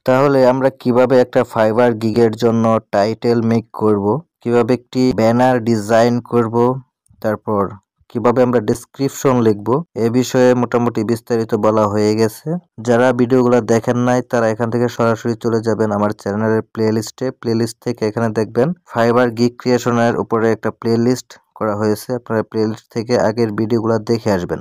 তাহলে আমরা কিভাবে একটা ফাইবার গিগের জন্য টাইটেল মেক করব, কিভাবে একটি ব্যানার ডিজাইন করব, তারপর কিভাবে আমরা ডেসক্রিপশন লিখব, এ বিষয়ে মোটামুটি বিস্তারিত বলা হয়ে গেছে। যারা ভিডিওগুলো দেখেন নাই তারা এখান থেকে সরাসরি চলে যাবেন আমার চ্যানেলের প্লেলিস্ট থেকে এখানে দেখবেন ফাইবার গিগ ক্রিয়েশনের উপরে একটা প্লেলিস্ট করা হয়েছে। আপনারা প্লেলিস্ট থেকে আগের ভিডিওগুলো দেখে আসবেন।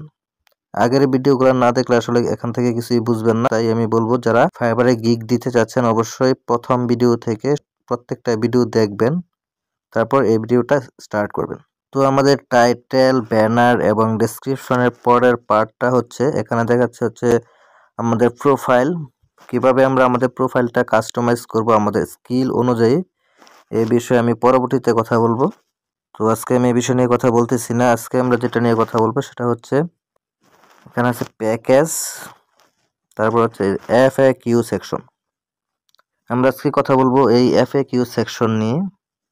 আগের ভিডিওগুলো না দেখলে আসলে এখান থেকে কিছুই বুঝবেন না। তাই আমি বলবো যারা ফাইবারে গিগ দিতে চাচ্ছেন অবশ্যই প্রথম ভিডিও থেকে প্রত্যেকটা ভিডিও দেখবেন, তারপর এই ভিডিওটা স্টার্ট করবেন। তো আমাদের টাইটেল, ব্যানার এবং ডেসক্রিপশনের পরের পার্টটা হচ্ছে এখানে দেখাচ্ছে হচ্ছে আমাদের প্রোফাইল। কিভাবে আমরা আমাদের প্রোফাইলটা কাস্টমাইজ করব আমাদের স্কিল অনুযায়ী, এই বিষয়ে আমি পরবর্তীতে কথা বলবো। তো আজকে আমি এই বিষয় নিয়ে কথা বলতেছি না। আজকে আমরা যেটা নিয়ে কথা বলবো সেটা হচ্ছে এখানে আছে প্যাকেজ, তারপর হচ্ছে FAQ সেকশন। আমরা আজকে কথা বলবো এই FAQ সেকশন নিয়ে।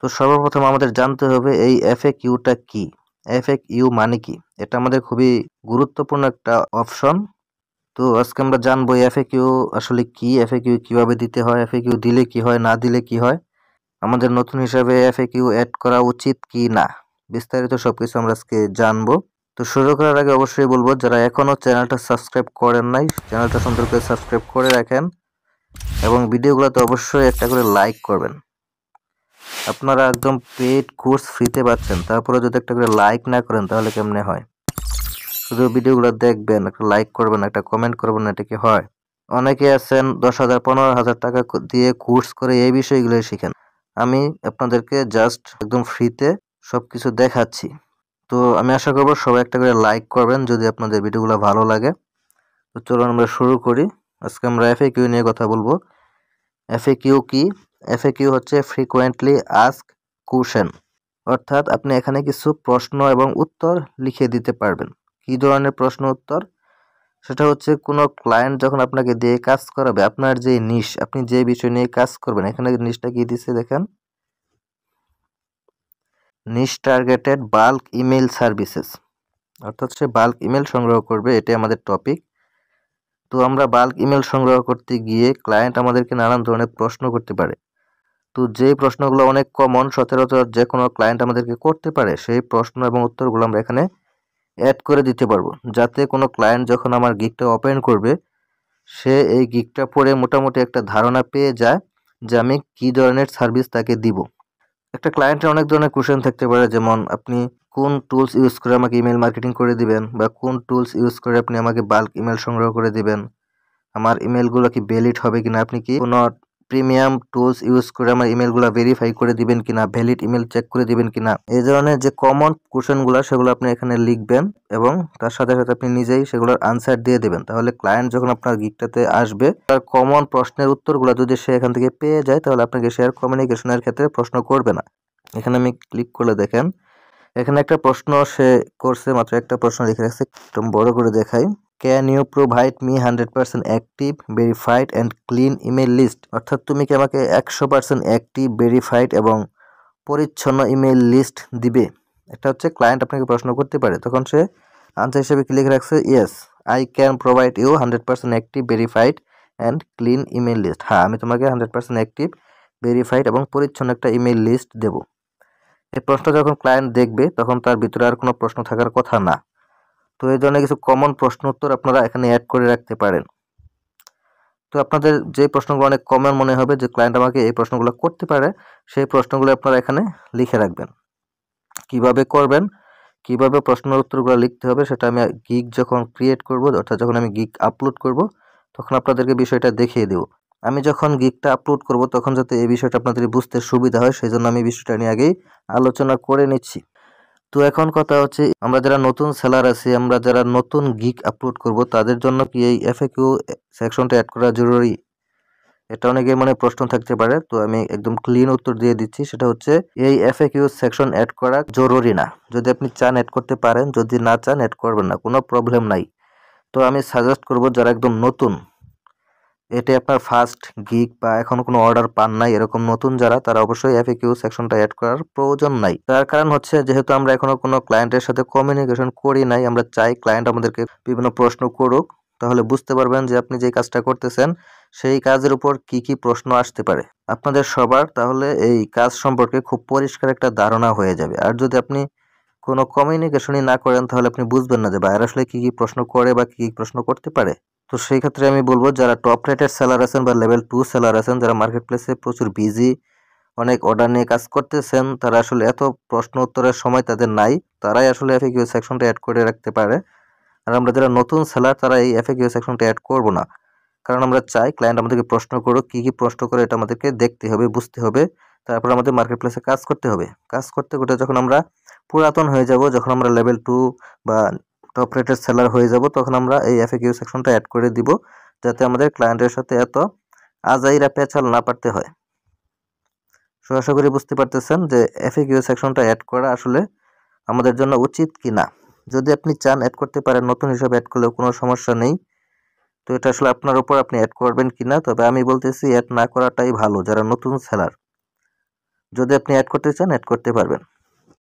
তো সর্বপ্রথম আমাদের জানতে হবে এই FAQটা কি, FAQ মানে কি। এটা আমাদের খুবই গুরুত্বপূর্ণ একটা অপশন। তো আজকে আমরা জানবো FAQ আসলে কি, FAQ কিভাবে দিতে হয়, FAQ দিলে কি হয়, না দিলে কি হয়, আমাদের নতুন হিসাবে FAQ অ্যাড করা উচিত কি না, বিস্তারিত সবকিছু আমরা আজকে জানবো। তো শুরু করার আগে অবশ্যই বলবো যারা এখনো চ্যানেলটা সাবস্ক্রাইব করেন নাই, চ্যানেলটা সুন্দর করে সাবস্ক্রাইব করে রাখেন এবং ভিডিওগুলোতে অবশ্যই একটা করে লাইক করবেন। আপনারা একদম পেড কোর্স ফ্রিতে পাচ্ছেন, তারপরে যদি একটা করে লাইক না করেন তাহলে কেমনে হয়? শুধু ভিডিওগুলো দেখবেন, একটা লাইক করবেন, একটা কমেন্ট করবেন, এটা কি হয়? অনেকে আছেন 10,000 15,000 টাকা দিয়ে কোর্স করে এই বিষয়গুলো শিখেন। আমি আপনাদেরকে জাস্ট একদম ফ্রিতে সবকিছু দেখাচ্ছি। তো আমি আশা করবো সবাই একটা করে লাইক করবেন যদি আপনাদের ভিডিওগুলো ভালো লাগে। তো চলুন আমরা শুরু করি। আজকে আমরা FAQ নিয়ে কথা বলবো। FAQ কি? FAQ হচ্ছে ফ্রিকোয়েন্টলি আস্ক কোশ্চেন, অর্থাৎ আপনি এখানে কিছু প্রশ্ন এবং উত্তর লিখে দিতে পারবেন। কি ধরনের প্রশ্ন উত্তর? সেটা হচ্ছে কোনো ক্লায়েন্ট যখন আপনাকে দিয়ে কাজ করাবে, আপনার যে নিশ, আপনি যে বিষয় নিয়ে কাজ করবেন, এখানে নিশটা কি দিচ্ছে দেখেন, নিশ টার্গেটেড বাল্ক ইমেল সার্ভিসেস, অর্থাৎ সে বাল্ক ইমেল সংগ্রহ করবে, এটাই আমাদের টপিক। তো আমরা বাল্ক ইমেল সংগ্রহ করতে গিয়ে ক্লায়েন্ট আমাদেরকে নানান ধরনের প্রশ্ন করতে পারে। তো যে প্রশ্নগুলো অনেক কমন, সচরাচর যে কোনো ক্লায়েন্ট আমাদেরকে করতে পারে, সেই প্রশ্ন এবং উত্তরগুলো আমরা এখানে অ্যাড করে দিতে পারবো, যাতে কোনো ক্লায়েন্ট যখন আমার গিগটা ওপেন করবে সে এই গিগটা পড়ে মোটামুটি একটা ধারণা পেয়ে যায় যে আমি কি ধরনের সার্ভিস তাকে দিব। একটা ক্লায়েন্টের অনেক ধরনের কোশ্চেন থাকতে পারে, যেমন আপনি কোন টুলস ইউজ করে আমাকে ইমেল মার্কেটিং করে দিবেন, বা কোন টুলস ইউজ করে আপনি আমাকে বাল্ক ইমেল সংগ্রহ করে দিবেন, আমার ইমেলগুলো কি ভ্যালিড হবে কিনা, আপনি কি কোনো প্রিমিয়াম টুলস ইউজ করে আমার ইমেলগুলো ভেরিফাই করে দিবেন কিনা, ভ্যালিড ইমেল চেক করে দিবেন কিনা। এই ধরনের যে কমন কোশ্চেনগুলো সেগুলো আপনি এখানে লিখবেন এবং তার সাথে সাথে আপনি নিজেই সেগুলোর আনসার দিয়ে দেবেন। তাহলে ক্লায়েন্ট যখন আপনার গিগটাতে আসবে, তার কমন প্রশ্নের উত্তরগুলো যদি সে এখান থেকে পেয়ে যায়, তাহলে আপনাকে শেয়ার কমিউনিকেশনের ক্ষেত্রে প্রশ্ন করবে না। এখানে আমি ক্লিক করলে দেখেন এখানে একটা প্রশ্ন সে করছে, মাত্র একটা প্রশ্ন লিখে রাখছে, একদম বড় করে দেখাই। Can you provide me 100% active, verified and clean email list, অর্থাৎ তুমি কি আমাকে 100% অ্যাক্টিভ, ভেরিফাইড এবং পরিচ্ছন্ন ইমেল লিস্ট দিবে। এটা হচ্ছে ক্লায়েন্ট আপনাকে প্রশ্ন করতে পারে, তখন সে আনসার হিসেবে কি লিখে রাখছে, yes I can provide you 100% active, verified and clean email list. হ্যাঁ, আমি তোমাকে 100% অ্যাক্টিভ, ভেরিফাইড এবং পরিচ্ছন্ন একটা ইমেল লিস্ট দেবো। এই প্রশ্নটা যখন ক্লায়েন্ট দেখবে তখন তার ভিতরে আর কোনো প্রশ্ন থাকার কথা না। তো এই ধরনের কিছু কমন প্রশ্ন উত্তর আপনারা এখানে অ্যাড করে রাখতে পারেন। তো আপনাদের যে প্রশ্নগুলো অনেক কমন মনে হবে যে ক্লায়েন্ট আমাকে এই প্রশ্নগুলো করতে পারে, সেই প্রশ্নগুলো আপনারা এখানে লিখে রাখবেন। কিভাবে করবেন, কিভাবে প্রশ্নের উত্তরগুলো লিখতে হবে সেটা আমি গিগ যখন ক্রিয়েট করব, অর্থাৎ যখন আমি গিগ আপলোড করব তখন আপনাদেরকে বিষয়টা দেখিয়ে দেব। আমি যখন গিগটা আপলোড করব তখন যাতে এই বিষয়টা আপনাদের বুঝতে সুবিধা হয়, সেই জন্য আমি বিষয়টা নিয়ে আগেই আলোচনা করে নিচ্ছি। তো এখন কথা হচ্ছে, আমরা যারা নতুন সেলার আছি, আমরা যারা নতুন গিগ আপলোড করব, তাদের জন্য কি এই FAQ সেকশনটা অ্যাড করা জরুরি? এটা অনেকের মনে প্রশ্ন থাকতে পারে। তো আমি একদম ক্লিন উত্তর দিয়ে দিচ্ছি, সেটা হচ্ছে এই FAQ সেকশন অ্যাড করা জরুরি না। যদি আপনি চান অ্যাড করতে পারেন, যদি না চান অ্যাড করবেন না, কোনো প্রবলেম নাই। তো আমি সাজেস্ট করব যারা একদম নতুন, এটা আপনার ফার্স্ট গিগ বা এখন কোনো অর্ডার পান নাই এরকম নতুন যারা, তারা অবশ্যই FAQ সেকশনটা অ্যাড করার প্রয়োজন নাই। তার কারণ হচ্ছে যেহেতু আমরা এখনো কোনো ক্লায়েন্টের সাথে কমিউনিকেশন করি নাই, আমরা চাই ক্লায়েন্ট আমাদেরকে বিভিন্ন প্রশ্ন করুক, তাহলে বুঝতে পারবেন যে আপনি যে কাজটা করতেছেন সেই কাজের উপর কি কি প্রশ্ন আসতে পারে। আপনাদের সবার তাহলে এই কাজ সম্পর্কে খুব পরিষ্কার একটা ধারণা হয়ে যাবে। আর যদি আপনি কোনো কমিউনিকেশনই না করেন তাহলে আপনি বুঝবেন না যে বাইরে আসলে কি কি প্রশ্ন করে বা কি কি প্রশ্ন করতে পারে। তো সেই ক্ষেত্রে আমি বলবো যারা টপ রেটেড সেলার আছেন বা লেভেল 2 সেলার আছেন, যারা মার্কেট প্লেসে প্রচুর বিজি, অনেক অর্ডার নিয়ে কাজ করতেছেন, তারা আসলে এত প্রশ্ন উত্তরের সময় তাদের নাই, তারাই আসলে এফএকিউ সেকশনটা অ্যাড করে রাখতে পারে। আর আমরা যারা নতুন সেলার তারা এই এফএকিউ সেকশনটা অ্যাড করব না, কারণ আমরা চাই ক্লায়েন্ট আমাদেরকে প্রশ্ন করুক, কি কি প্রশ্ন করে এটা আমাদেরকে দেখতে হবে, বুঝতে হবে, তারপর আমাদের মার্কেট প্লেসে কাজ করতে হবে। কাজ করতে করতে যখন আমরা পুরাতন হয়ে যাব, যখন আমরা লেভেল 2 বা টপ রেটেড সেলার হয়ে যাব, তখন আমরা এই এফএকিউ সেকশনটা অ্যাড করে দিব, যাতে আমাদের ক্লায়েন্টের সাথে এত আজাইরা পেঁচাল না পারতে হয়। সো আশা করি বুঝতে পারতেছেন যে এফএকিউ সেকশনটা অ্যাড করা আসলে আমাদের জন্য উচিত কি না। যদি আপনি চান অ্যাড করতে পারেন, নতুন হিসাবে অ্যাড করলেও কোনো সমস্যা নেই। তো এটা আসলে আপনার উপর, আপনি অ্যাড করবেন কিনা। তবে আমি বলতেছি অ্যাড না করাটাই ভালো যারা নতুন সেলার। যদি আপনি অ্যাড করতে চান অ্যাড করতে পারবেন।